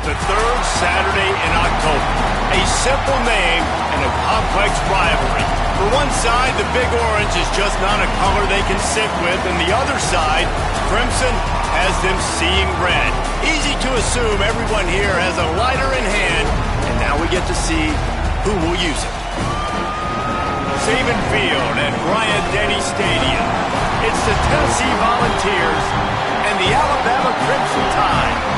The third Saturday in October. A simple name and a complex rivalry. For one side, the Big Orange is just not a color they can sit with, and the other side, Crimson, has them seeing red. Easy to assume everyone here has a lighter in hand, and now we get to see who will use it. Saban Field at Bryant-Denny Stadium. It's the Tennessee Volunteers and the Alabama Crimson Tide.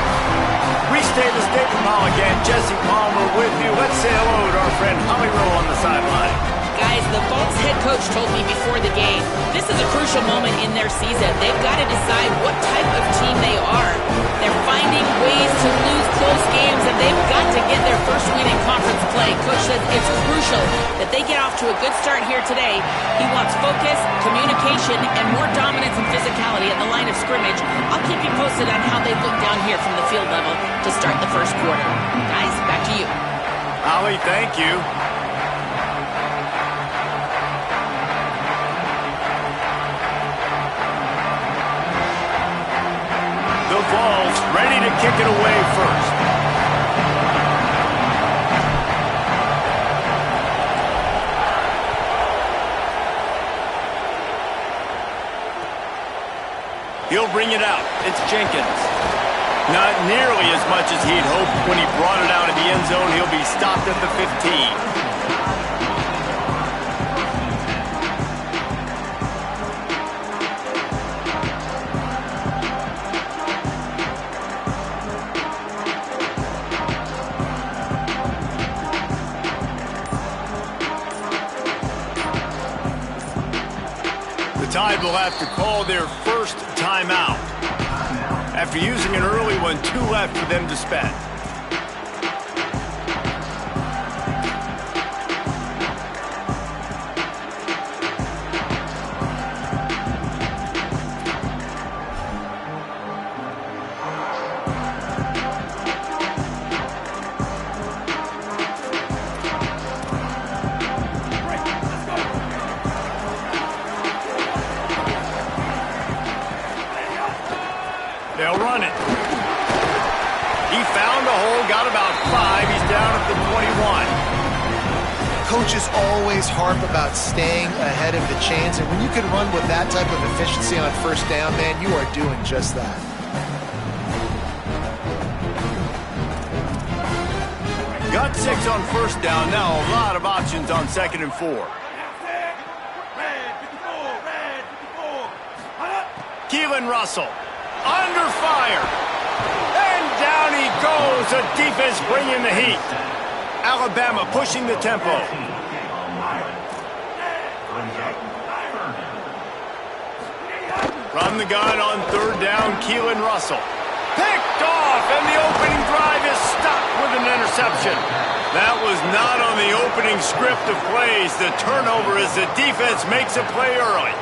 Restate the state from Hall again. Jesse Palmer with you. Let's say hello to our friend Holly Rowe on the sideline. Guys, the Bolts head coach told me before the game, this is a crucial moment in their season. They've got to decide what type of team they are. They're finding ways to lose close games, and they've got to get their first win in conference play. Coach says it's crucial that they get off to a good start here today. He wants focus, communication, and more dominance and physicality at the line of scrimmage. I'll keep you posted on how they look down here from the field level to start the first quarter. Guys, back to you. Holly, thank you. The Vols ready to kick it away first. He'll bring it out. It's Jenkins. Not nearly as much as he'd hoped when he brought it out of the end zone. He'll be stopped at the 15. The Tide will have to call their first timeout. After using an early one, 2 left for them to spend. They'll run it. He found a hole, got about 5. He's down at the 21. Coaches always harp about staying ahead of the chains, and when you can run with that type of efficiency on first down, man, you are doing just that. Got 6 on first down. Now a lot of options on 2nd and 4. Keelan Russell, under fire. And down he goes. The defense bringing the heat. Alabama pushing the tempo. From the gun on third down, Keelan Russell. Picked off, and the opening drive is stopped with an interception. That was not on the opening script of plays. The turnover as the defense makes a play early.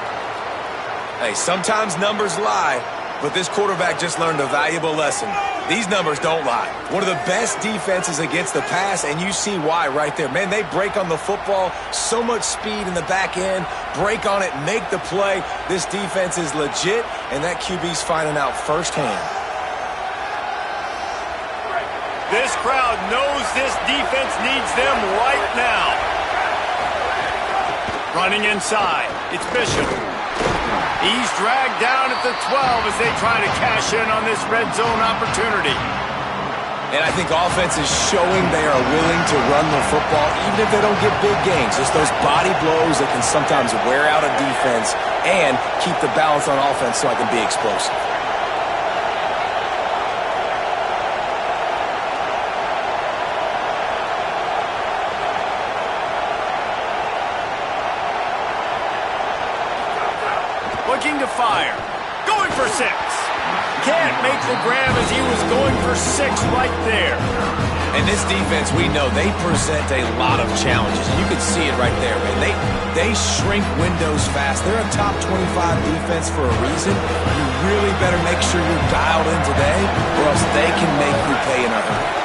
Hey, sometimes numbers lie, but this quarterback just learned a valuable lesson. These numbers don't lie. One of the best defenses against the pass, and you see why right there. Man, they break on the football, so much speed in the back end, break on it, make the play. This defense is legit, and that QB's finding out firsthand. This crowd knows this defense needs them right now. Running inside, it's Bishop. He's dragged down at the 12 as they try to cash in on this red zone opportunity. And I think offense is showing they are willing to run the football, even if they don't get big gains. Just those body blows that can sometimes wear out a defense and keep the balance on offense so I can be explosive. Looking to fire. Going for 6. Can't make the grab as he was going for 6 right there. And this defense, we know, they present a lot of challenges. And you can see it right there, man. They shrink windows fast. They're a top 25 defense for a reason. You really better make sure you're dialed in today, or else they can make you pay in a hurry.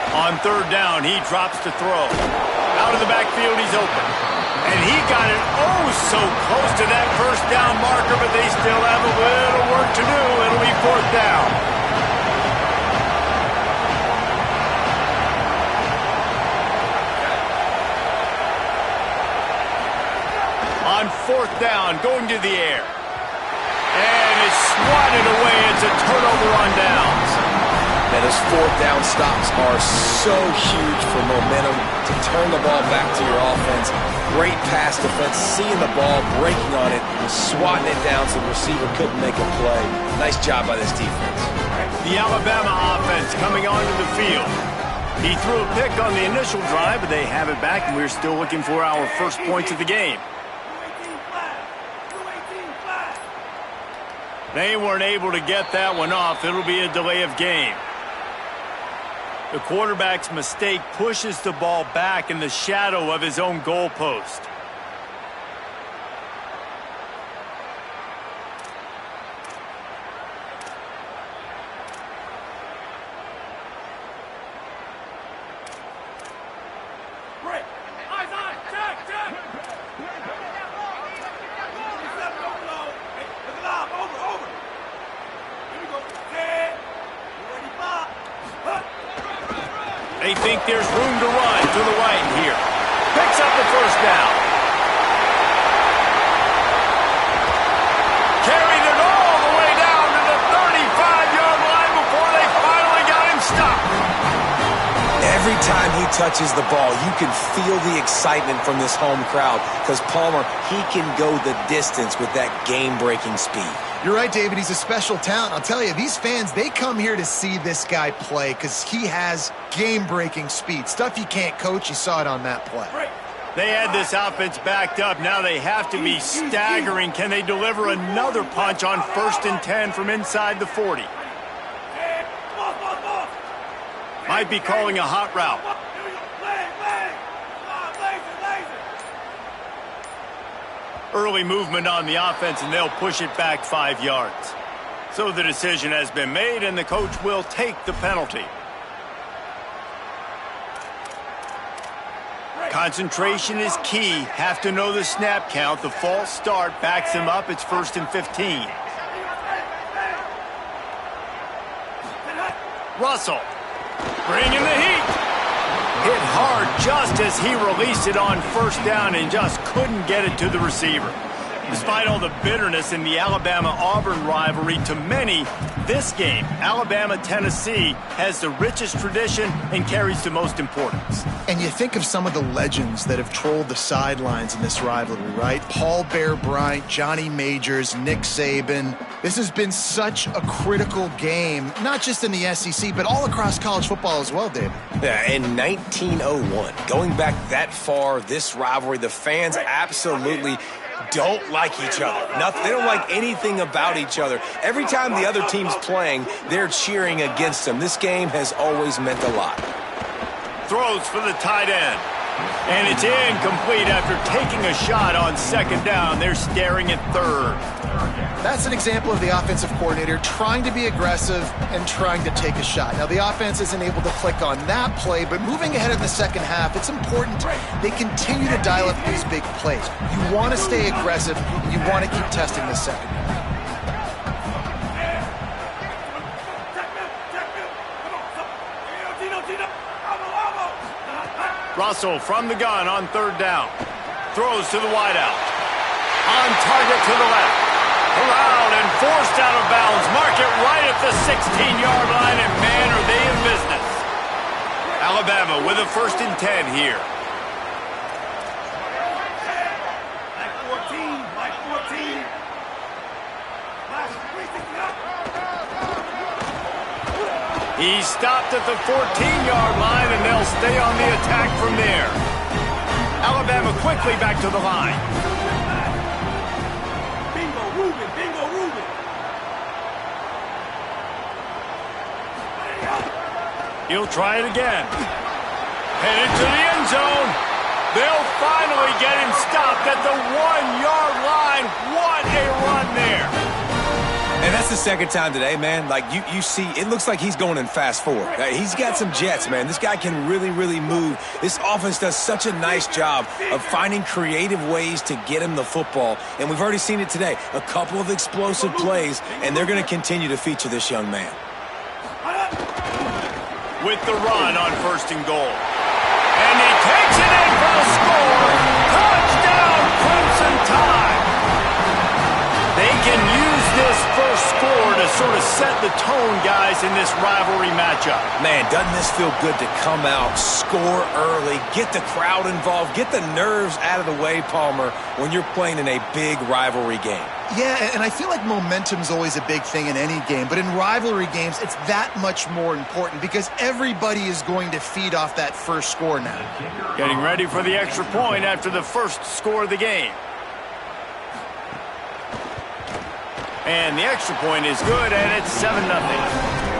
On third down, he drops to throw. Out of the backfield, he's open. And he got it so close to that first down marker, but they still have a little work to do. It'll be fourth down. On fourth down, going to the air. And it's swatted away. It's a turnover on downs. And those fourth down stops are so huge for momentum to turn the ball back to your offense. Great pass defense, seeing the ball, breaking on it, swatting it down so the receiver couldn't make a play. Nice job by this defense. The Alabama offense coming onto the field. He threw a pick on the initial drive, but they have it back, and we're still looking for our first points of the game. They weren't able to get that one off. It'll be a delay of game. The quarterback's mistake pushes the ball back in the shadow of his own goalpost. They think there's room to run to the right here. Picks up the first down. Carried it all the way down to the 35-yard line before they finally got him stopped. Every time he touches the ball, you can feel the excitement from this home crowd because Palmer, he can go the distance with that game-breaking speed. You're right, David. He's a special talent. I'll tell you, these fans, they come here to see this guy play because he has game-breaking speed. Stuff you can't coach. You saw it on that play. They had this offense backed up. Now they have to be staggering. Can they deliver another punch on 1st and 10 from inside the 40? Might be calling a hot route. Early movement on the offense, and they'll push it back 5 yards. So the decision has been made, and the coach will take the penalty. Concentration is key. Have to know the snap count. The false start backs him up. It's 1st and 15. Russell bringing the heat. Hit hard just as he released it on first down and just couldn't get it to the receiver. Despite all the bitterness in the Alabama-Auburn rivalry, to many, this game, Alabama-Tennessee, has the richest tradition and carries the most importance. And you think of some of the legends that have trolled the sidelines in this rivalry, right? Paul Bear Bryant, Johnny Majors, Nick Saban. This has been such a critical game, not just in the SEC, but all across college football as well, David. Yeah, in 1901, going back that far, this rivalry, the fans absolutely don't like each other. They don't like anything about each other. Every time the other team's playing, they're cheering against them. This game has always meant a lot. Throws for the tight end. And it's incomplete after taking a shot on second down. They're staring at third. That's an example of the offensive coordinator trying to be aggressive and trying to take a shot. Now, the offense isn't able to click on that play, but moving ahead in the second half, it's important they continue to dial up these big plays. You want to stay aggressive, and you want to keep testing the second. Russell from the gun on third down. Throws to the wideout. On target to the left. Around and forced out of bounds. Mark it right at the 16-yard line, and man, are they in business. Alabama with a 1st and 10 here. He's stopped at the 14-yard line, and they'll stay on the attack from there. Alabama quickly back to the line. Bingo, Ruben, bingo, Ruben. He'll try it again. Headed to the end zone. They'll finally get him stopped at the 1-yard line. What a run there. And that's the second time today, man. Like, you see, it looks like he's going in fast forward. He's got some jets, man. This guy can really, really move. This offense does such a nice job of finding creative ways to get him the football. And we've already seen it today. A couple of explosive plays, and they're going to continue to feature this young man. With the run on 1st and goal. And he takes it in for a score. Touchdown, Crimson Tide. They can use this first score to sort of set the tone, guys, in this rivalry matchup. Man, doesn't this feel good to come out, score early, get the crowd involved, get the nerves out of the way, Palmer, when you're playing in a big rivalry game? Yeah, and I feel like momentum's always a big thing in any game, but in rivalry games, it's that much more important because everybody is going to feed off that first score now. Getting ready for the extra point after the first score of the game. And the extra point is good, and it's 7-0.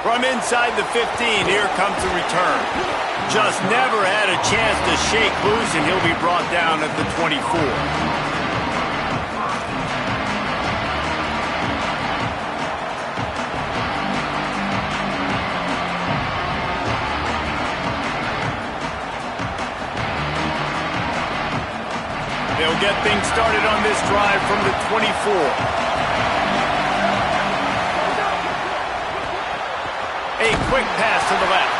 From inside the 15, here comes the return. Just never had a chance to shake loose, and he'll be brought down at the 24. They'll get things started on this drive from the 24. A quick pass to the left.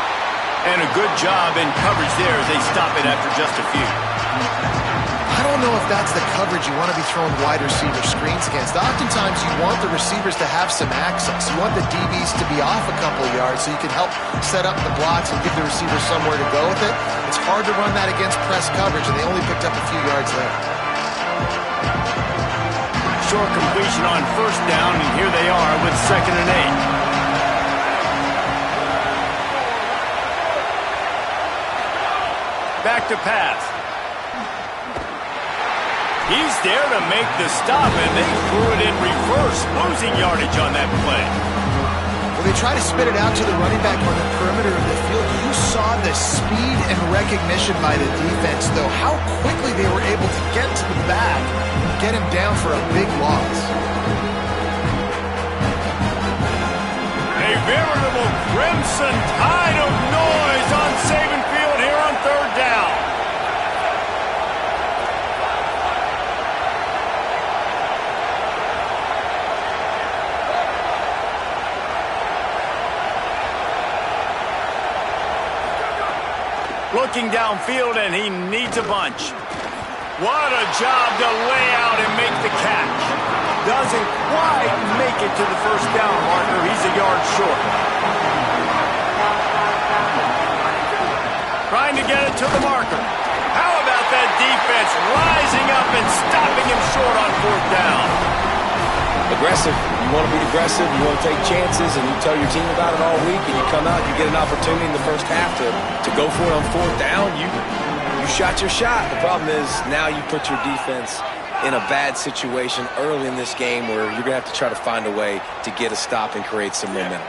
And a good job in coverage there as they stop it after just a few. I don't know if that's the coverage you want to be throwing wide receiver screens against. Oftentimes you want the receivers to have some access. You want the DBs to be off a couple of yards so you can help set up the blocks and give the receiver somewhere to go with it. It's hard to run that against press coverage, and they only picked up a few yards there. Short completion on 1st down, and here they are with 2nd and 8. Back to pass. He's there to make the stop, and they threw it in reverse, losing yardage on that play. Well, They try to spit it out to the running back on the perimeter of the field. You saw the speed and recognition by the defense, though, how quickly they were able to get to the back, get him down for a big loss. A veritable crimson tide of noise on Saban Field here on third down. Looking downfield, and he needs a bunch. What a job to lay out and make the catch. Doesn't quite make it to the first down marker. He's a yard short. Trying to get it to the marker. How about that defense rising up and stopping him short on fourth down? Aggressive. You want to be aggressive, you want to take chances, and you tell your team about it all week, and you come out, you get an opportunity in the first half to go for it on fourth down. You shot your shot. The problem is now you put your defense in a bad situation early in this game where you're going to have to try to find a way to get a stop and create some momentum.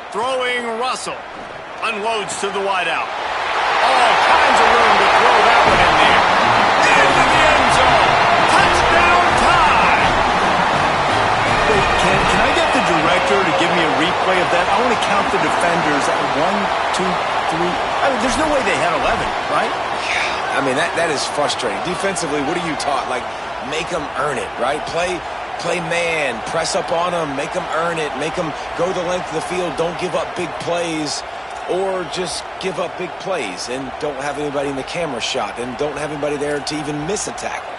Throwing Russell. Unloads to the wideout. All kinds of room to throw that one in there. Into the end zone. Touchdown time. Hey, can I get the director to give me a replay of that? I want to count the defenders. 1, 2, 3. I mean, there's no way they had 11, right? Yeah, I mean, that is frustrating. Defensively, what are you taught? Like, make them earn it, right? Play man, press up on them, make them earn it, make them go the length of the field, don't give up big plays, or just give up big plays and don't have anybody in the camera shot and don't have anybody there to even miss a tackle.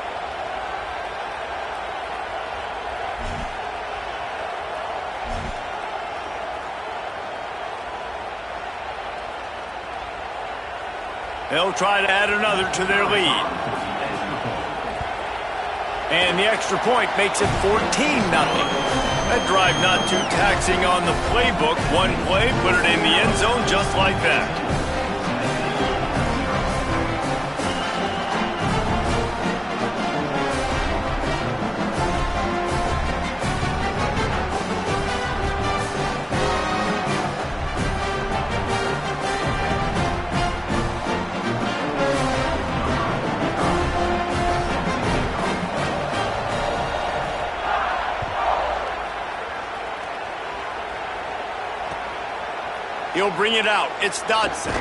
They'll try to add another to their lead. And the extra point makes it 14-0. That drive not too taxing on the playbook. One play, put it in the end zone just like that. He'll bring it out. It's Dodson.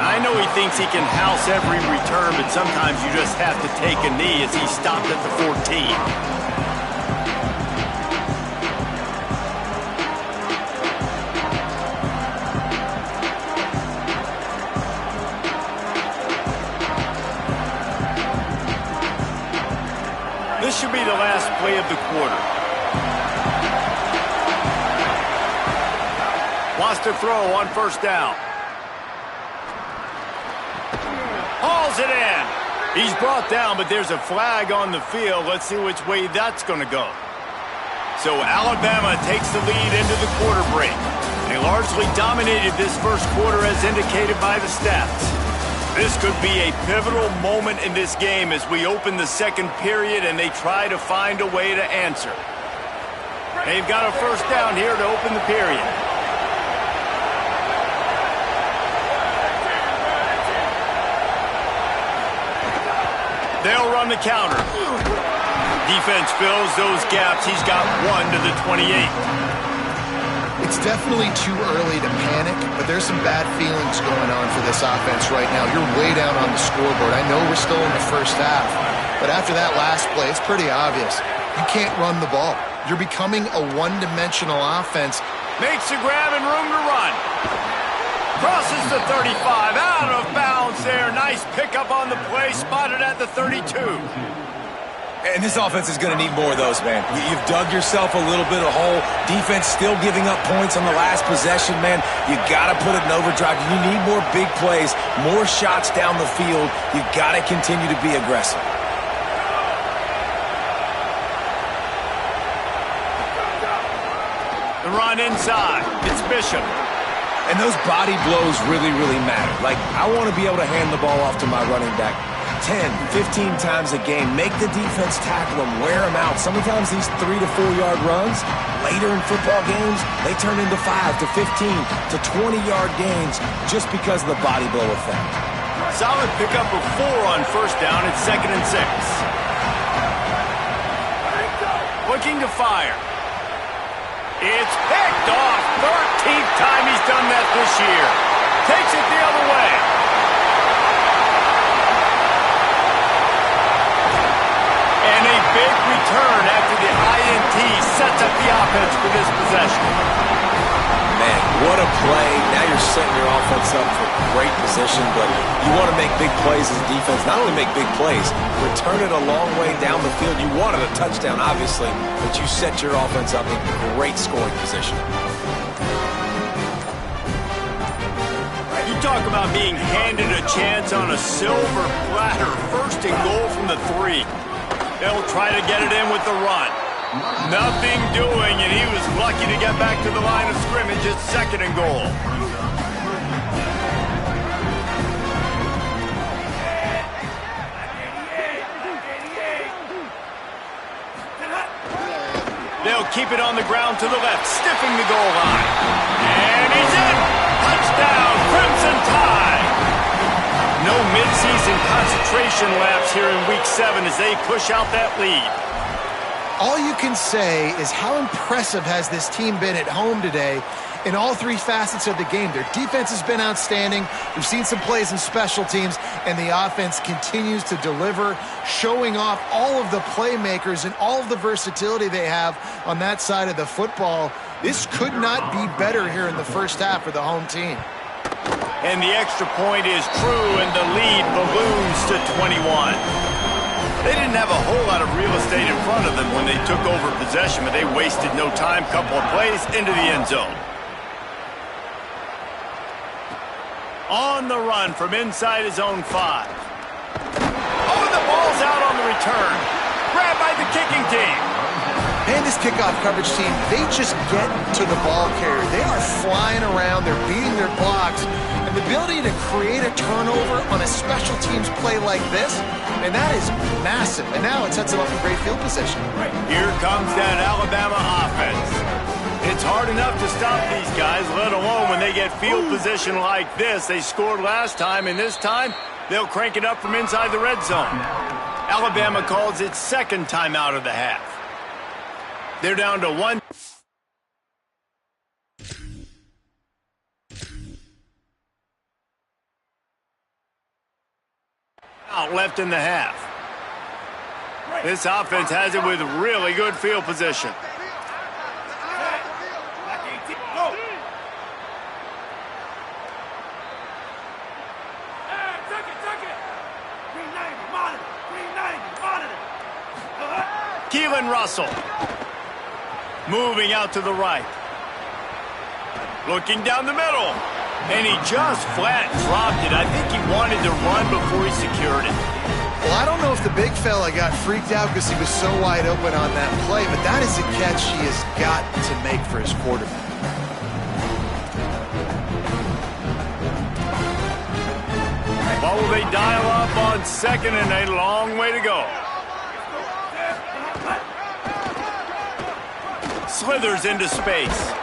I know he thinks he can house every return, but sometimes you just have to take a knee as he stopped at the 14. This should be the last play of the quarter. Wants to throw on first down. Hauls it in. He's brought down, but there's a flag on the field. Let's see which way that's going to go. So Alabama takes the lead into the quarter break. They largely dominated this first quarter as indicated by the stats. This could be a pivotal moment in this game as we open the second period and they try to find a way to answer. They've got a first down here to open the period. They'll run the counter. Defense fills those gaps. He's got one to the 28. It's definitely too early to panic, but there's some bad feelings going on for this offense right now. You're way down on the scoreboard. I know we're still in the first half, but after that last play, it's pretty obvious. You can't run the ball. You're becoming a one-dimensional offense. Makes a grab and room to run. Crosses the 35, out of bounds there. Nice pickup on the play, spotted at the 32. And this offense is going to need more of those, man. You've dug yourself a little bit of hole. Defense still giving up points on the last possession, man. You got to put it in overdrive. You need more big plays, more shots down the field. You got to continue to be aggressive. The run inside. It's Bishop. And those body blows really, really matter. Like, I want to be able to hand the ball off to my running back 10, 15 times a game. Make the defense tackle them, wear them out. Sometimes these 3 to 4 yard runs, later in football games, they turn into 5 to 15 to 20-yard gains just because of the body blow effect. Solid pickup of 4 on first down at 2nd and 6. Looking to fire. It's picked off. 13th time he's done that this year. Takes it the other way. And a big return after the INT sets up the offense for this possession. Man, what a play. Now you're setting your offense up for great position, but you want to make big plays as a defense. Not only make big plays, return it a long way down the field. You wanted a touchdown, obviously, but you set your offense up in great scoring position. You talk about being handed a chance on a silver platter. 1st and goal from the 3. They'll try to get it in with the run. Nothing doing, and he was lucky to get back to the line of scrimmage at 2nd and goal. They'll keep it on the ground to the left, stiffing the goal line. And he's in! Touchdown, Crimson Tide! No midseason concentration lapse here in Week 7 as they push out that lead. All you can say is how impressive has this team been at home today in all 3 facets of the game. Their defense has been outstanding. We've seen some plays in special teams, and the offense continues to deliver, showing off all of the playmakers and all of the versatility they have on that side of the football. This could not be better here in the first half for the home team. And the extra point is true, and the lead balloons to 21. They didn't have a whole lot of real estate in front of them when they took over possession, but they wasted no time. Couple of plays into the end zone. On the run from inside his own 5. Oh, and the ball's out on the return. Grabbed by the kicking team. And this kickoff coverage team, they just get to the ball carrier. They are flying around. They're beating their blocks. And the ability to create a turnover on a special teams play like this, and that is massive. And now it sets them up in great field position. Here comes that Alabama offense. It's hard enough to stop these guys, let alone when they get field position like this. They scored last time, and this time they'll crank it up from inside the red zone. Alabama calls its 2nd time out of the half. They're down to 1. Out left in the half. This offense has it with really good field position. Keelan Russell. Moving out to the right. Looking down the middle. And he just flat dropped it. I think he wanted to run before he secured it. Well, I don't know if the big fella got freaked out because he was so wide open on that play, but that is a catch he has got to make for his quarterback. What will they dial up on 2nd and a long way to go? Slithers into space.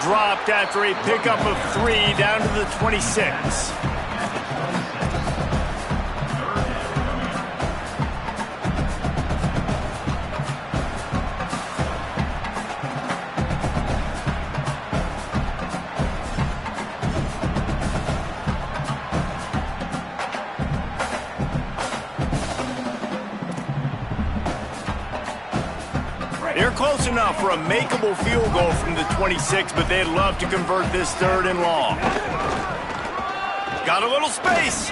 Dropped after a pickup of 3 down to the 26. They're close enough for a makeable field goal from the 26, but they'd love to convert this 3rd and long. Got a little space.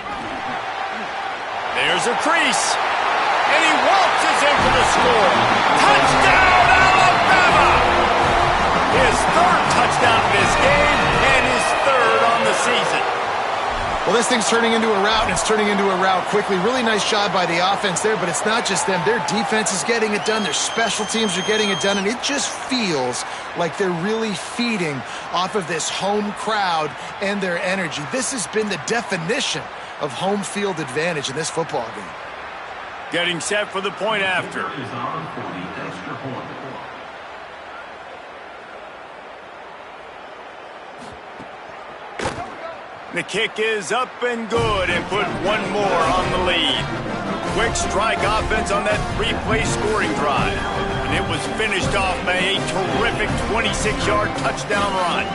There's a crease. And he waltzes in for the score. Touchdown, Alabama! His 3rd touchdown of this game and his 3rd on the season. Well, this thing's turning into a rout, and it's turning into a rout quickly. Really nice job by the offense there, but it's not just them. Their defense is getting it done. Their special teams are getting it done, and it just feels like they're really feeding off of this home crowd and their energy. This has been the definition of home field advantage in this football game. Getting set for the point after. The kick is up and good and put one more on the lead. Quick strike offense on that three-play scoring drive. And it was finished off by a terrific 26-yard touchdown run.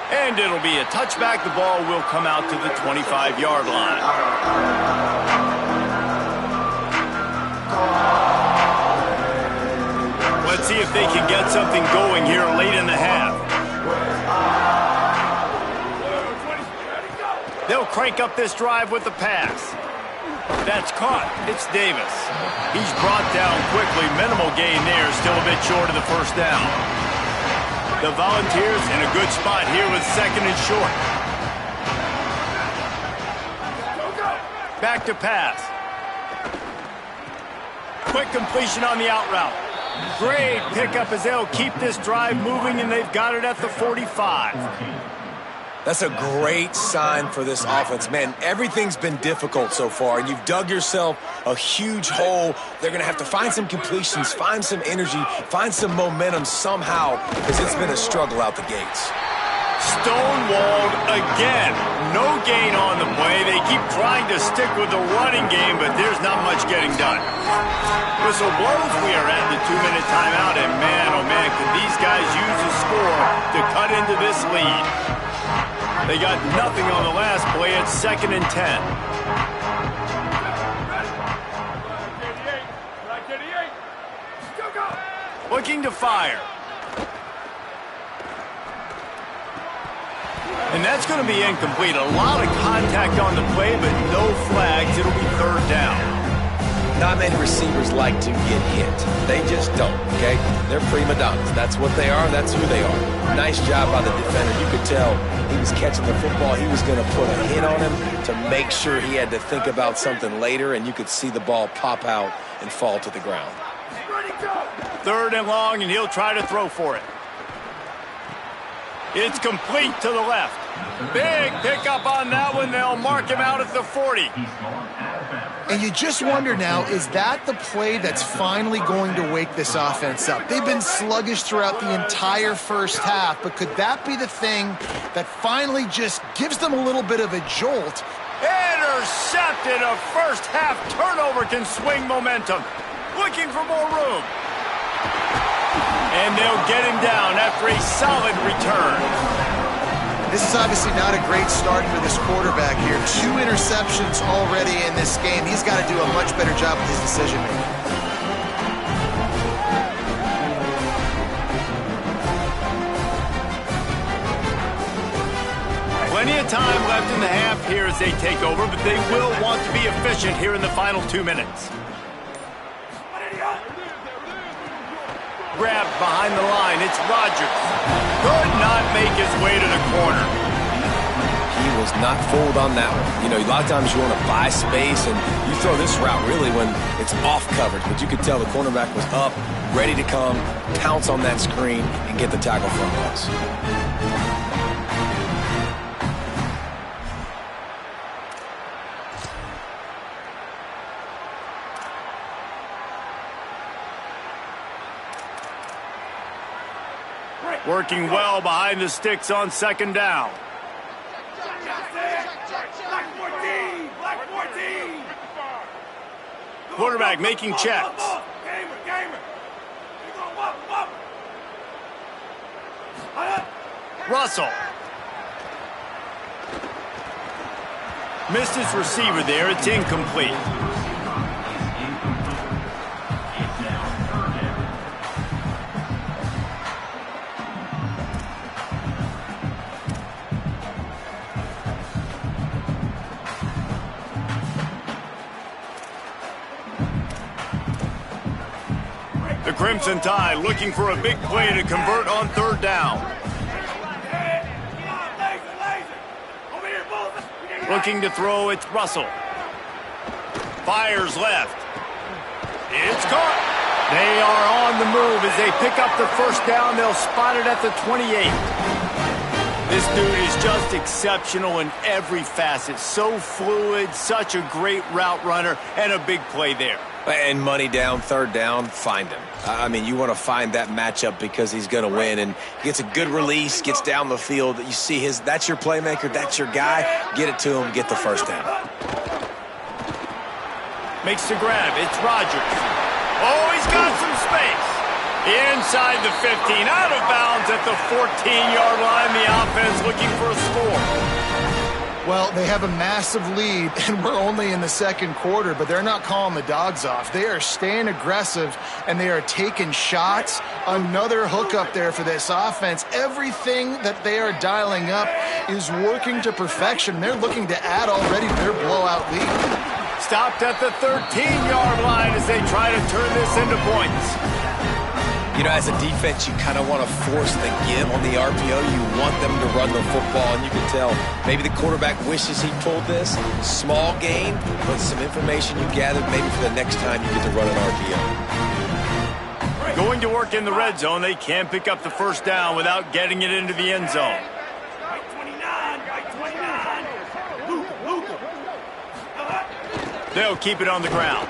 And it'll be a touchback. The ball will come out to the 25-yard line. Let's see if they can get something going here late in the half. They'll crank up this drive with the pass. That's caught. It's Davis. He's brought down quickly. Minimal gain there. Still a bit short of the first down. The Volunteers in a good spot here with second and short. Back to pass. Quick completion on the out route. Great pickup as they'll keep this drive moving, and they've got it at the 45. That's a great sign for this offense. Man, everything's been difficult so far, and you've dug yourself a huge hole. They're going to have to find some completions, find some energy, find some momentum somehow, because it's been a struggle out the gates. Stonewalled again. No gain on the play. They keep trying to stick with the running game, but there's not much getting done. Whistle blows. We are at the 2-minute timeout, and man, oh man, could these guys use a score to cut into this lead. They got nothing on the last play. It's 2nd and 10. Looking to fire. And that's going to be incomplete. A lot of contact on the play, but no flags. It'll be 3rd down. Not many receivers like to get hit. They just don't, okay? They're prima donnas. That's what they are. That's who they are. Nice job by the defender. You could tell he was catching the football. He was going to put a hit on him to make sure he had to think about something later, and you could see the ball pop out and fall to the ground. 3rd and long, and he'll try to throw for it. It's complete to the left. Big pickup on that one. They'll mark him out at the 40. And you just wonder now, is that the play that's finally going to wake this offense up? They've been sluggish throughout the entire first half, but could that be the thing that finally just gives them a little bit of a jolt? Intercepted. A first half turnover can swing momentum. Looking for more room. And they'll get him down after a solid return. This is obviously not a great start for this quarterback here. 2 interceptions already in this game. He's got to do a much better job with his decision-making. Plenty of time left in the half here as they take over, but they will want to be efficient here in the final 2 minutes. Grabbed behind the line. It's Rodgers. Could not make his way to the corner. He was not fooled on that one. You know, a lot of times you want to buy space, and you throw this route really when it's off coverage. But you could tell the cornerback was up, ready to come, pounce on that screen, and get the tackle for a loss. Working well behind the sticks on 2nd down. Quarterback making checks. Russell. Missed his receiver there. It's incomplete. The Crimson Tide looking for a big play to convert on 3rd down. Looking to throw, it's Russell. Fires left. It's caught. They are on the move as they pick up the first down. They'll spot it at the 28. This dude is just exceptional in every facet. So fluid, such a great route runner, and a big play there. And money down, third down, find him. I mean, you want to find that matchup because he's going to win, and gets a good release, gets down the field. You see that's your playmaker, that's your guy. Get it to him, get the first down. Makes the grab. It's Rodgers. Oh, he's got some space. Inside the 15, out of bounds at the 14-yard line. The offense looking for a score. Well, they have a massive lead, and we're only in the second quarter, but they're not calling the dogs off. They are staying aggressive, and they are taking shots. Another hook up there for this offense. Everything that they are dialing up is working to perfection. They're looking to add already their blowout lead. Stopped at the 13-yard line as they try to turn this into points. You know, as a defense, you kind of want to force the give on the RPO. You want them to run the football, and you can tell maybe the quarterback wishes he pulled this. Small gain, but some information you gathered maybe for the next time you get to run an RPO. Going to work in the red zone, they can pick up the first down without getting it into the end zone. Right 29, right 29. Luka. They'll keep it on the ground.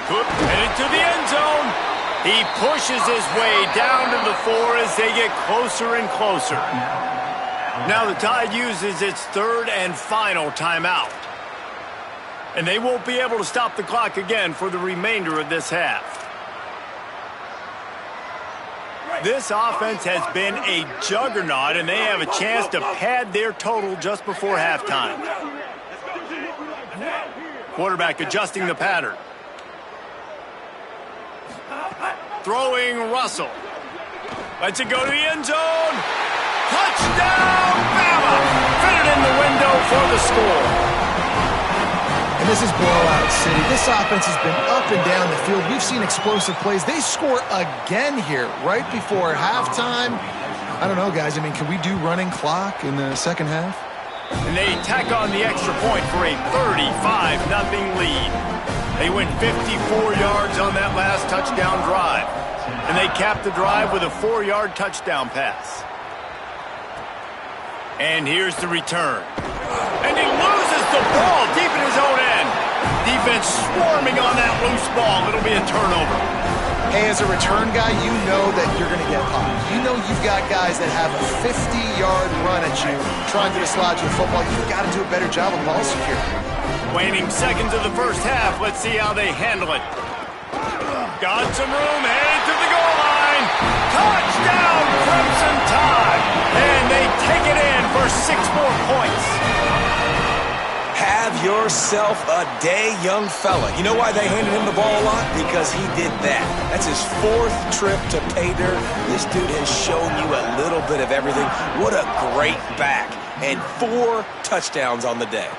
Cook headed to the end zone. He pushes his way down to the 4 as they get closer and closer. Now the Tide uses its third and final timeout. And they won't be able to stop the clock again for the remainder of this half. This offense has been a juggernaut, and they have a chance to pad their total just before halftime. Quarterback adjusting the pattern. Throwing Russell. Lets it go to the end zone. Touchdown, Bama! Fitted in the window for the score. And this is blowout city. This offense has been up and down the field. We've seen explosive plays. They score again here right before halftime. I don't know, guys. I mean, can we do running clock in the second half? And they tack on the extra point for a 35-0 lead. They went 54 yards on that last touchdown drive. And they capped the drive with a 4-yard touchdown pass. And here's the return. And he loses the ball deep in his own end. Defense swarming on that loose ball. It'll be a turnover. Hey, as a return guy, you know that you're going to get popped. You know you've got guys that have a 50-yard run at you trying to dislodge the football. You've got to do a better job of ball security. Waning seconds of the first half. Let's see how they handle it. Got some room, headed to the goal line. Touchdown, Crimson Tide. And they take it in for 6 more points. Have yourself a day, young fella. You know why they handed him the ball a lot? Because he did that. That's his 4th trip to pay dirt. This dude has shown you a little bit of everything. What a great back. And 4 touchdowns on the day.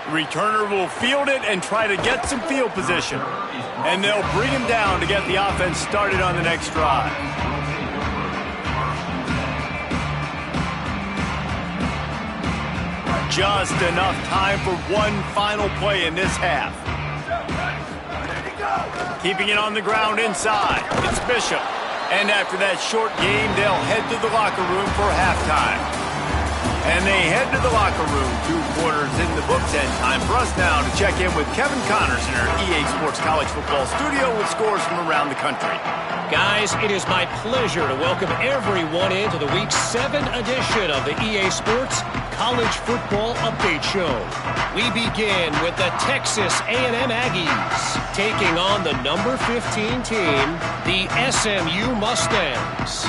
Returner will field it and try to get some field position. And they'll bring him down to get the offense started on the next drive. Just enough time for one final play in this half. Keeping it on the ground inside. It's Bishop. And after that short game, they'll head to the locker room for halftime. And they head to the locker room. 2 quarters in the books, and time for us now to check in with Kevin Connors in our EA Sports College Football Studio with scores from around the country. Guys, it is my pleasure to welcome everyone into the Week 7 edition of the EA Sports College Football Update Show. We begin with the Texas A&M Aggies taking on the number 15 team, the SMU Mustangs.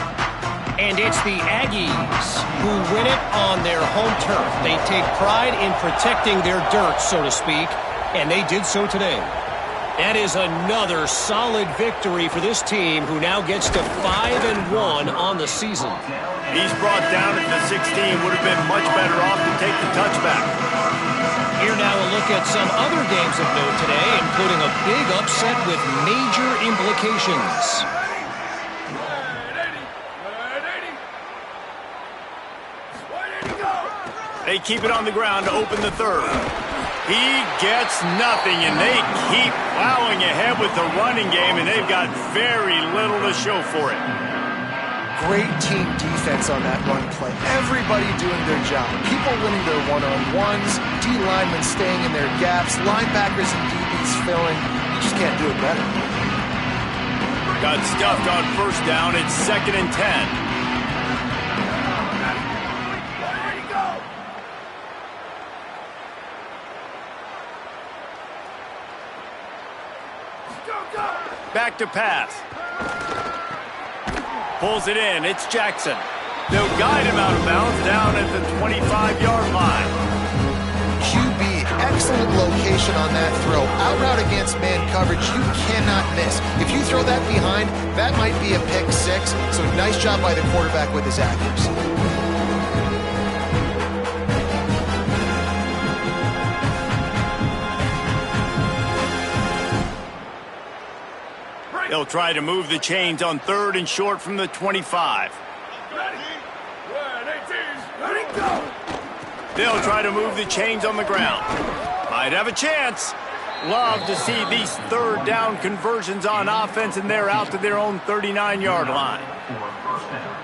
And it's the Aggies who win it on their home turf. They take pride in protecting their dirt, so to speak, and they did so today. That is another solid victory for this team, who now gets to 5-1 on the season. He's brought down at the 16. Would have been much better off to take the touchback. Here now a look at some other games of note today, including a big upset with major implications. They keep it on the ground to open the third. He gets nothing, and they keep plowing ahead with the running game, and they've got very little to show for it. Great team defense on that run play. Everybody doing their job. People winning their one-on-ones, D-linemen staying in their gaps, linebackers and DBs filling. You just can't do it better. Got stuffed on first down. It's 2nd and 10. Back to pass. Pulls it in. It's Jackson. They'll guide him out of bounds down at the 25-yard line. QB, excellent location on that throw. Out route against man coverage, you cannot miss. If you throw that behind, that might be a pick six. So nice job by the quarterback with his accuracy. They'll try to move the chains on 3rd and short from the 25. They'll try to move the chains on the ground. Might have a chance. Love to see these 3rd down conversions on offense, and they're out to their own 39-yard line.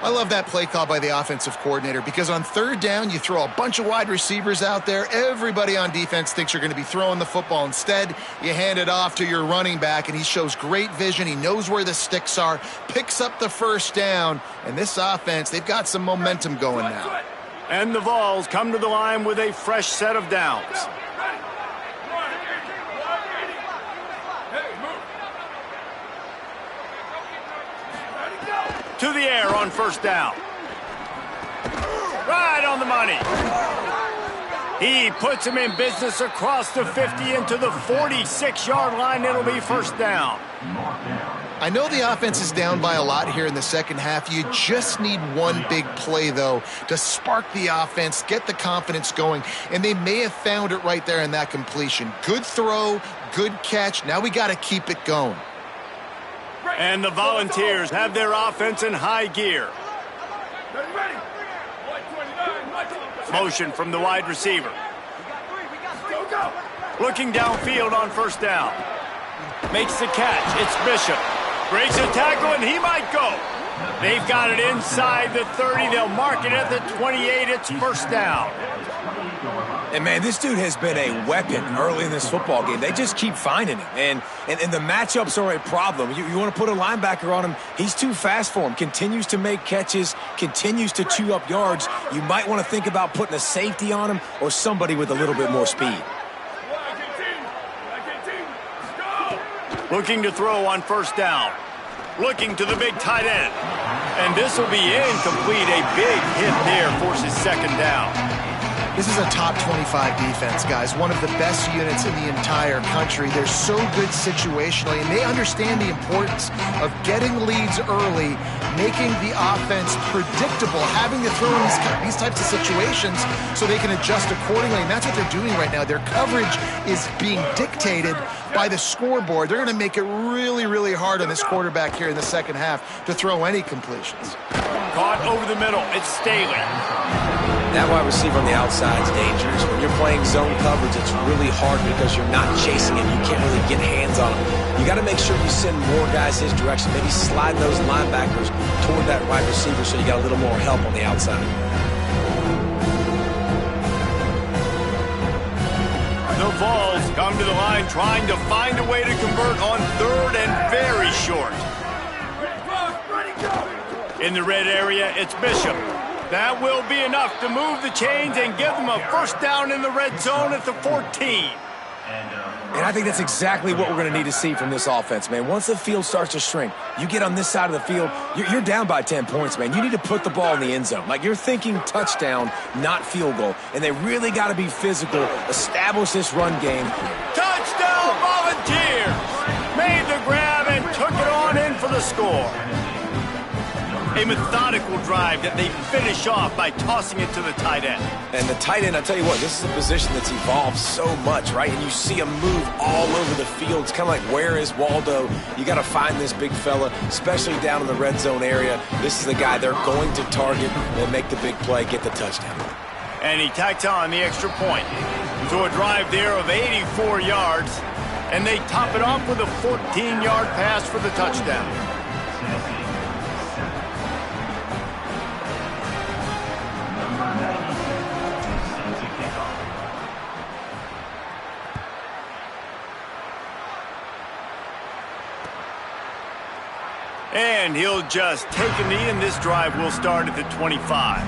I love that play call by the offensive coordinator because on 3rd down, you throw a bunch of wide receivers out there. Everybody on defense thinks you're going to be throwing the football. Instead, you hand it off to your running back, and he shows great vision. He knows where the sticks are, picks up the 1st down, and this offense, they've got some momentum going now. And the Vols come to the line with a fresh set of downs. To the air on 1st down. Right on the money. He puts him in business across the 50 into the 46-yard line. It'll be 1st down. I know the offense is down by a lot here in the second half. You just need one big play, though, to spark the offense, get the confidence going, and they may have found it right there in that completion. Good throw, good catch. Now we got to keep it going. And the Volunteers have their offense in high gear. Motion from the wide receiver. Looking downfield on 1st down. Makes the catch. It's Bishop. Breaks a tackle, and he might go. They've got it inside the 30. They'll mark it at the 28. It's 1st down. And, man, this dude has been a weapon early in this football game. They just keep finding him. And the matchups are a problem. You want to put a linebacker on him, he's too fast for him. Continues to make catches, continues to chew up yards. You might want to think about putting a safety on him or somebody with a little bit more speed. Looking to throw on 1st down. Looking to the big tight end. And this will be incomplete. A big hit there forces 2nd down. This is a top 25 defense, guys. One of the best units in the entire country. They're so good situationally, and they understand the importance of getting leads early, making the offense predictable, having to throw in these types of situations so they can adjust accordingly, and that's what they're doing right now. Their coverage is being dictated by the scoreboard. They're going to make it really, really hard on this quarterback here in the second half to throw any completions. Caught over the middle. It's Staley. That wide receiver on the outside is dangerous. When you're playing zone coverage, it's really hard because you're not chasing him. You can't really get hands on him. You got to make sure you send more guys his direction. Maybe slide those linebackers toward that wide receiver so you got a little more help on the outside. The Vols come to the line trying to find a way to convert on 3rd and very short. In the red area, it's Bishop. That will be enough to move the chains and give them a 1st down in the red zone at the 14. And I think that's exactly what we're going to need to see from this offense, man. Once the field starts to shrink, you get on this side of the field, you're down by 10 points, man. You need to put the ball in the end zone. Like, you're thinking touchdown, not field goal. And they really got to be physical, establish this run game. Touchdown, Volunteers! Made the grab and took it on in for the score. A methodical drive that they finish off by tossing it to the tight end. And the tight end, I tell you what, this is a position that's evolved so much, right? And you see him move all over the field. It's kind of like, where is Waldo? You got to find this big fella, especially down in the red zone area. This is the guy they're going to target and make the big play, get the touchdown. And he tacks on the extra point. So a drive there of 84 yards, and they top it off with a 14-yard pass for the touchdown. And he'll just take a knee, and this drive will start at the 25.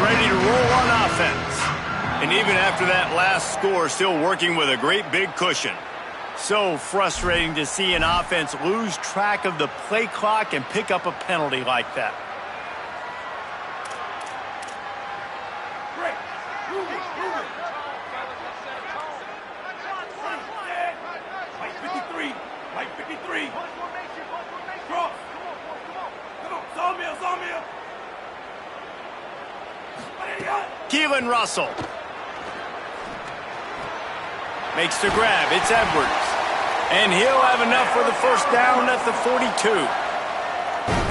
Ready to roll on offense. And even after that last score, still working with a great big cushion. So frustrating to see an offense lose track of the play clock and pick up a penalty like that. Russell makes the grab. It's Edwards, and he'll have enough for the first down at the 42.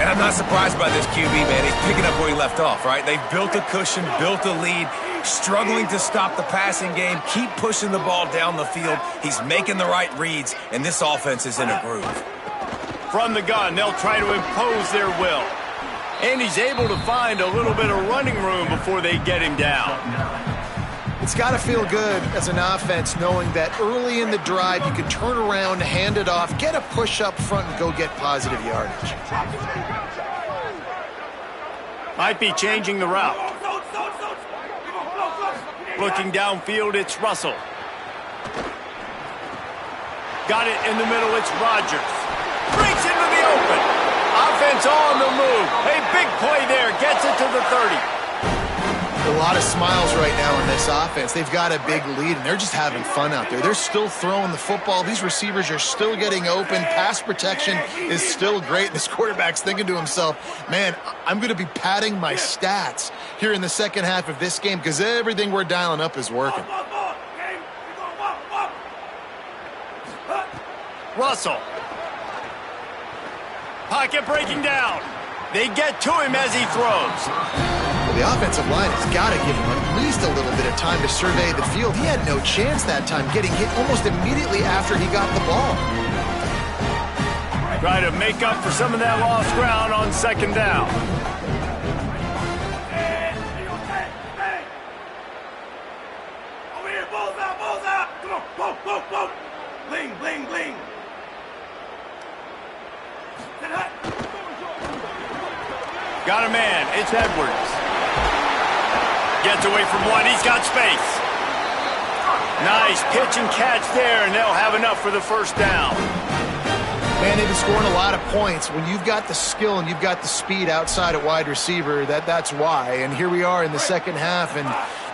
And I'm not surprised by this QB, man. He's picking up where he left off, right? They've built a cushion, built a lead, struggling to stop the passing game, keep pushing the ball down the field. He's making the right reads, and this offense is in a groove. From the gun, they'll try to impose their will. And he's able to find a little bit of running room before they get him down. It's got to feel good as an offense knowing that early in the drive you can turn around, hand it off, get a push up front, and go get positive yardage. Might be changing the route. Looking downfield, it's Russell. Got it in the middle, it's Rodgers. Breaks into the open. Offense on the move. A big play there. Gets it to the 30. A lot of smiles right now in this offense. They've got a big lead, and they're just having fun out there. They're still throwing the football. These receivers are still getting open. Pass protection is still great. This quarterback's thinking to himself, man, I'm going to be padding my stats here in the second half of this game because everything we're dialing up is working. Russell. Pocket breaking down. They get to him as he throws. Well, the offensive line has got to give him at least a little bit of time to survey the field. He had no chance that time, getting hit almost immediately after he got the ball. Try to make up for some of that lost ground on second down. Over here, balls out. Come on, whoa. Bling, bling, bling. Got a man. It's Edwards. Gets away from one. He's got space. Nice pitch and catch there, and they'll have enough for the first down. Man, they've been scoring a lot of points. When you've got the skill and you've got the speed outside at wide receiver, that's why. And here we are in the second half, and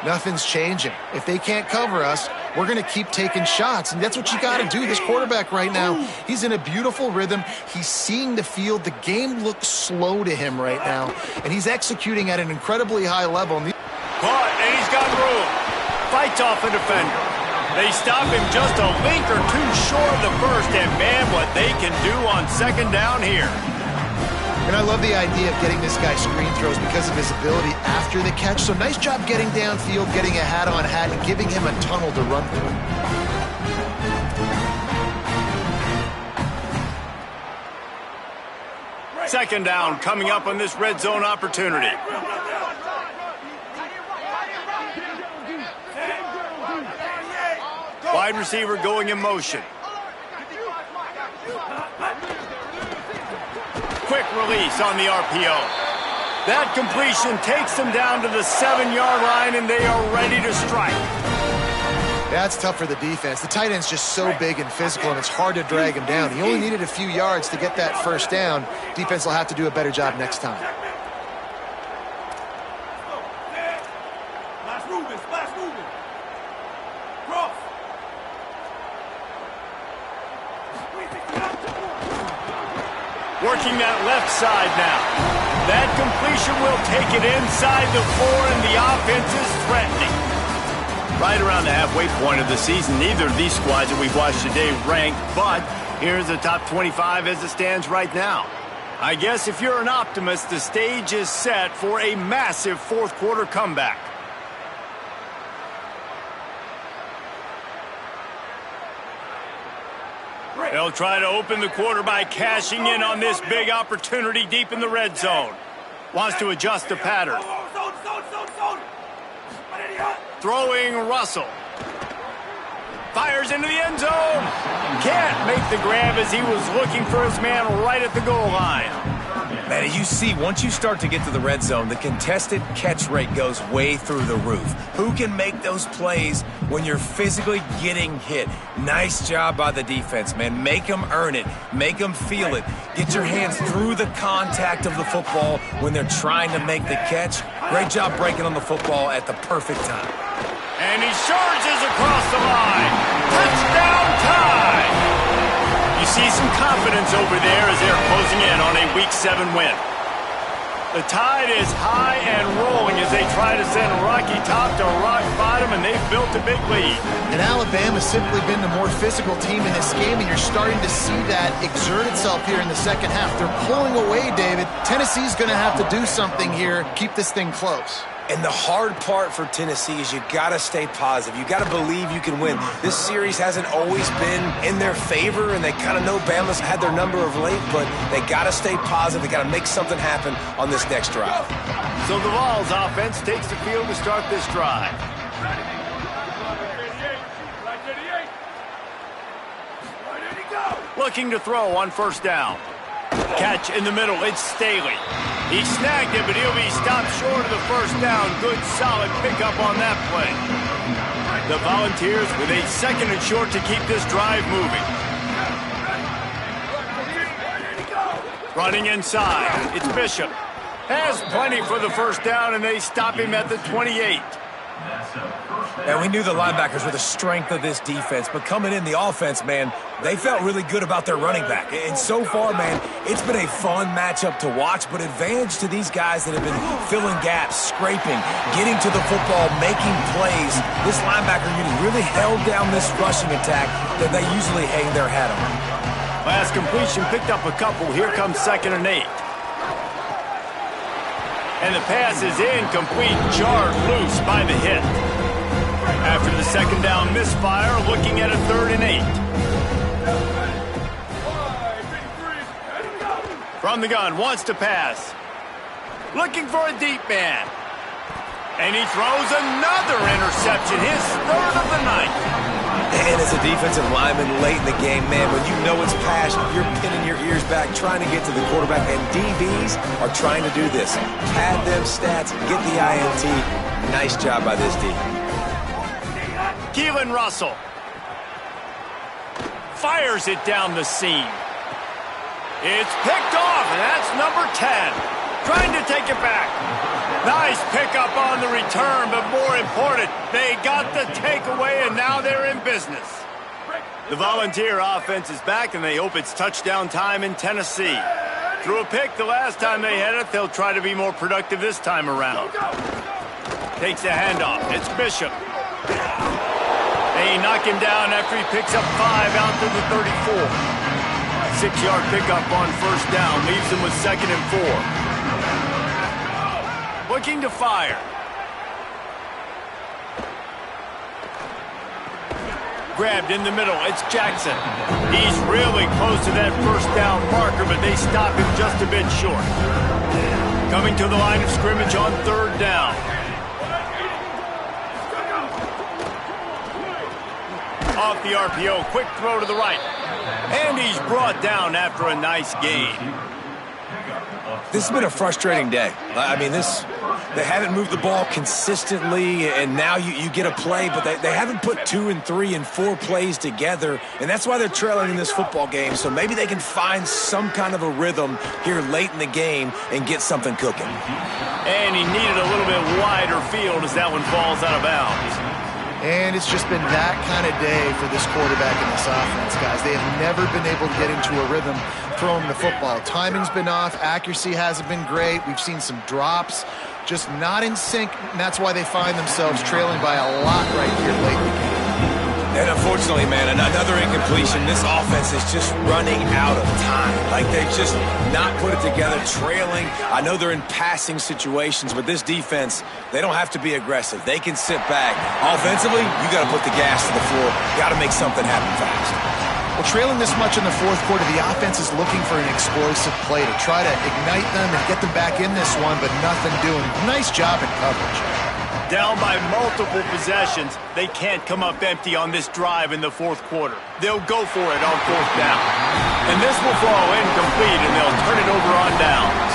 nothing's changing. If they can't cover us, we're going to keep taking shots, and that's what you got to do. This quarterback right now, he's in a beautiful rhythm. He's seeing the field. The game looks slow to him right now, and he's executing at an incredibly high level. Caught, and he's got room. Fights off a defender. They stop him just a link or two short of the first, and man, what they can do on second down here. And I love the idea of getting this guy screen throws because of his ability after the catch. So nice job getting downfield, getting a hat-on-hat, and giving him a tunnel to run through. Second down coming up on this red zone opportunity. Wide receiver going in motion. Quick release on the RPO. That completion takes them down to the 7-yard line, and they are ready to strike. That's tough for the defense. The tight end's just so big and physical, and it's hard to drag him down. He only needed a few yards to get that first down. Defense will have to do a better job next time. Splash moving. Cross. Working that left side now. That completion will take it inside the 4, and the offense is threatening. Right around the halfway point of the season, neither of these squads that we've watched today ranked, but here's the top 25 as it stands right now. I guess if you're an optimist, the stage is set for a massive fourth-quarter comeback. They'll try to open the quarter by cashing in on this big opportunity deep in the red zone. Wants to adjust the pattern. Throwing Russell. Fires into the end zone. Can't make the grab as he was looking for his man right at the goal line. Man, you see, once you start to get to the red zone, the contested catch rate goes way through the roof. Who can make those plays when you're physically getting hit? Nice job by the defense, man. Make them earn it. Make them feel it. Get your hands through the contact of the football when they're trying to make the catch. Great job breaking on the football at the perfect time. And he charges across the line. Touchdown tie! You see some confidence over there as they're closing in on a Week 7 win. The tide is high and rolling as they try to send Rocky Top to rock bottom, and they've built a big lead. And Alabama's simply been the more physical team in this game, and you're starting to see that exert itself here in the second half. They're pulling away, David. Tennessee's going to have to do something here, keep this thing close. And the hard part for Tennessee is you got to stay positive. You got to believe you can win. This series hasn't always been in their favor, and they kind of know Bama's had their number of late, but they got to stay positive. They got to make something happen on this next drive. So the Vols offense takes the field to start this drive. Looking to throw on first down. Catch in the middle, it's Staley. He snagged it, but he'll be stopped short of the first down. Good, solid pickup on that play. The Volunteers with a second and short to keep this drive moving. Running inside, it's Bishop. Has plenty for the first down, and they stop him at the 28. And we knew the linebackers were the strength of this defense, but coming in the offense, man, they felt really good about their running back. And so far, man, it's been a fun matchup to watch, but advantage to these guys that have been filling gaps, scraping, getting to the football, making plays. This linebacker unit really held down this rushing attack that they usually hang their hat on. Last completion picked up a couple. Here comes 2nd and 8. And the pass is incomplete, jarred loose by the hit. After the second down misfire, looking at a 3rd and 8. From the gun, wants to pass. Looking for a deep man. And he throws another interception, his 3rd of the night. And as a defensive lineman late in the game, man, when you know it's passion, you're pinning your ears back, trying to get to the quarterback, and DBs are trying to do this. Pad them stats, get the INT. Nice job by this D. Keelan Russell fires it down the seam. It's picked off, and that's number 10. Trying to take it back. Nice pickup on the return, but more important, they got the takeaway, and now they're in business. The Volunteer offense is back, and they hope it's touchdown time in Tennessee. Threw a pick the last time they had it. They'll try to be more productive this time around. Takes the handoff. It's Bishop. They knock him down after he picks up 5 out to the 34. 6-yard pickup on first down. Leaves him with 2nd and 4. Looking to fire. Grabbed in the middle. It's Jackson. He's really close to that first down marker, but they stop him just a bit short. Coming to the line of scrimmage on 3rd down. Off the RPO, quick throw to the right. And he's brought down after a nice gain. This has been a frustrating day. I mean, they haven't moved the ball consistently, and now you get a play, but they haven't put 2 and 3 and 4 plays together, and that's why they're trailing in this football game. So maybe they can find some kind of a rhythm here late in the game and get something cooking. And he needed a little bit wider field as that one falls out of bounds. And it's just been that kind of day for this quarterback and this offense, guys. They have never been able to get into a rhythm throwing the football. Timing's been off. Accuracy hasn't been great. We've seen some drops. Just not in sync, and that's why they find themselves trailing by a lot right here late in the game. And unfortunately, man, another incompletion. This offense is just running out of time. Like, they've just not put it together, trailing. I know they're in passing situations, but this defense, they don't have to be aggressive. They can sit back. Offensively, you got to put the gas to the floor. Got to make something happen fast. Well, trailing this much in the fourth quarter, the offense is looking for an explosive play to try to ignite them and get them back in this one, but nothing doing. Nice job in coverage. Down by multiple possessions, they can't come up empty on this drive in the fourth quarter. They'll go for it on fourth down. And this will fall incomplete, and they'll turn it over on downs.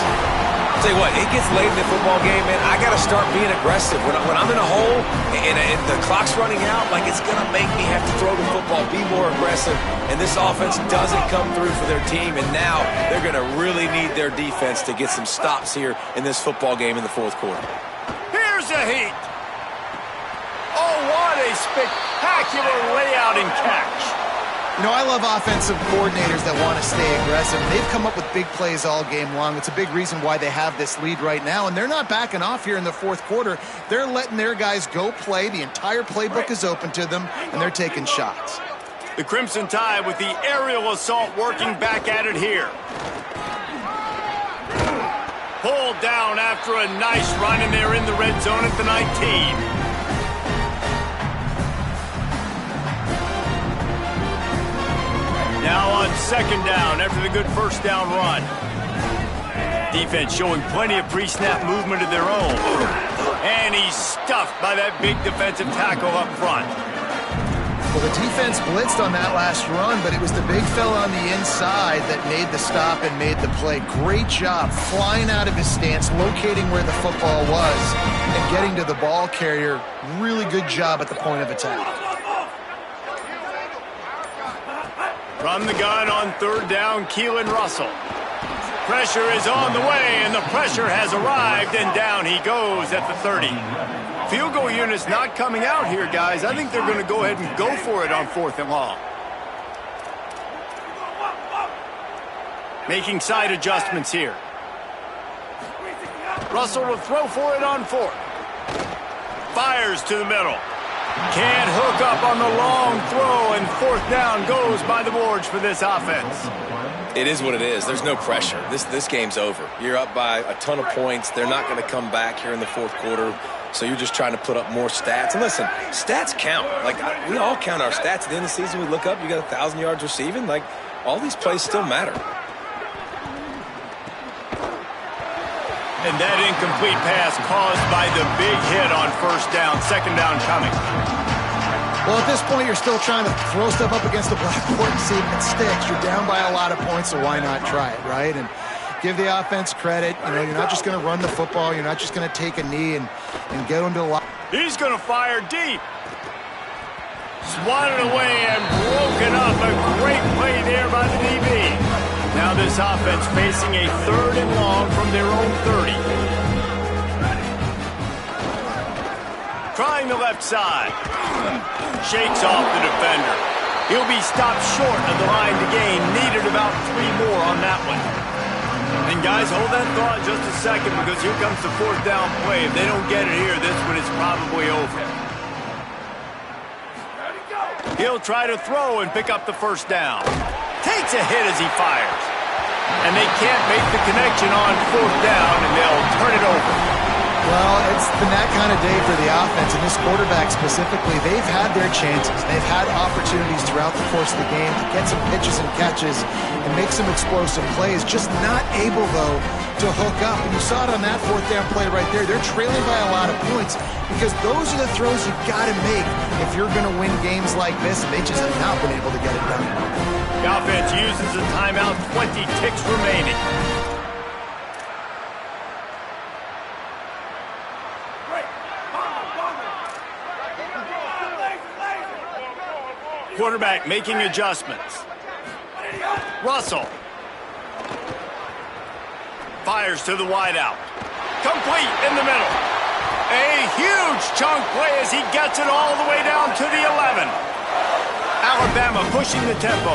I'll tell you what, it gets late in the football game, man. I got to start being aggressive. When I'm in a hole and the clock's running out, like, it's going to make me have to throw the football, be more aggressive. And this offense doesn't come through for their team, and now they're going to really need their defense to get some stops here in this football game in the fourth quarter. Here's a heat. Oh, what a spectacular layout and catch. You know, I love offensive coordinators that want to stay aggressive. They've come up with big plays all game long. It's a big reason why they have this lead right now, and they're not backing off here in the fourth quarter. They're letting their guys go play. The entire playbook is open to them, and they're taking shots. The Crimson Tide with the aerial assault working back at it here. Pulled down after a nice run, and they're in the red zone at the 19. Now on second down after the good first down run. Defense showing plenty of pre-snap movement of their own. And he's stuffed by that big defensive tackle up front. Well, the defense blitzed on that last run, but it was the big fella on the inside that made the stop and made the play. Great job flying out of his stance, locating where the football was, and getting to the ball carrier. Really good job at the point of attack. From the gun on third down, Keelan Russell. Pressure is on the way, and the pressure has arrived, and down he goes at the 30. Field goal unit's not coming out here, guys. I think they're going to go ahead and go for it on fourth and long. Making side adjustments here. Russell will throw for it on fourth. Fires to the middle. Can't hook up on the long throw, and fourth down goes by the boards for this offense. It is what it is. There's no pressure. This game's over. You're up by a ton of points. They're not going to come back here in the fourth quarter, so you're just trying to put up more stats. And listen, stats count. Like, we all count our stats. At the end of the season, we look up, you got 1,000 yards receiving. Like, all these plays still matter. And that incomplete pass caused by the big hit on first down. Second down coming. Well, at this point, you're still trying to throw stuff up against the blackboard and see if it sticks. You're down by a lot of points, so why not try it, right? And give the offense credit. You know, you're not just going to run the football. You're not just going to take a knee and get them to the line. He's going to fire deep. Swatted away and broken up. A great play there by the DB. Now this offense facing a third and long from their own 30. Trying the left side. Shakes off the defender. He'll be stopped short of the line to gain. Needed about 3 more on that one. And guys, hold that thought just a second, because here comes the fourth down play. If they don't get it here, this one is probably over. He'll try to throw and pick up the first down. Takes a hit as he fires. And they can't make the connection on fourth down, and they'll turn it over. Well, it's been that kind of day for the offense, and this quarterback specifically. They've had their chances. They've had opportunities throughout the course of the game to get some pitches and catches and make some explosive plays. Just not able, though, to hook up. And you saw it on that fourth down play right there. They're trailing by a lot of points because those are the throws you've got to make if you're going to win games like this, and they just have not been able to get it done. The offense uses a timeout, 20 ticks remaining. Quarterback making adjustments. Russell. Fires to the wideout. Complete in the middle. A huge chunk play as he gets it all the way down to the 11. Alabama pushing the tempo.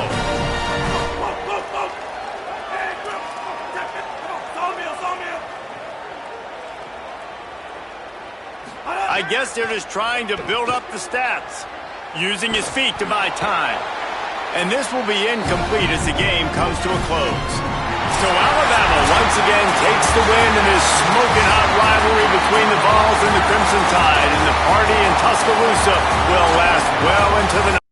I guess they're just trying to build up the stats, using his feet to buy time. And this will be incomplete as the game comes to a close. So Alabama once again takes the win in this smoking hot rivalry between the Vols and the Crimson Tide. And the party in Tuscaloosa will last well into the night.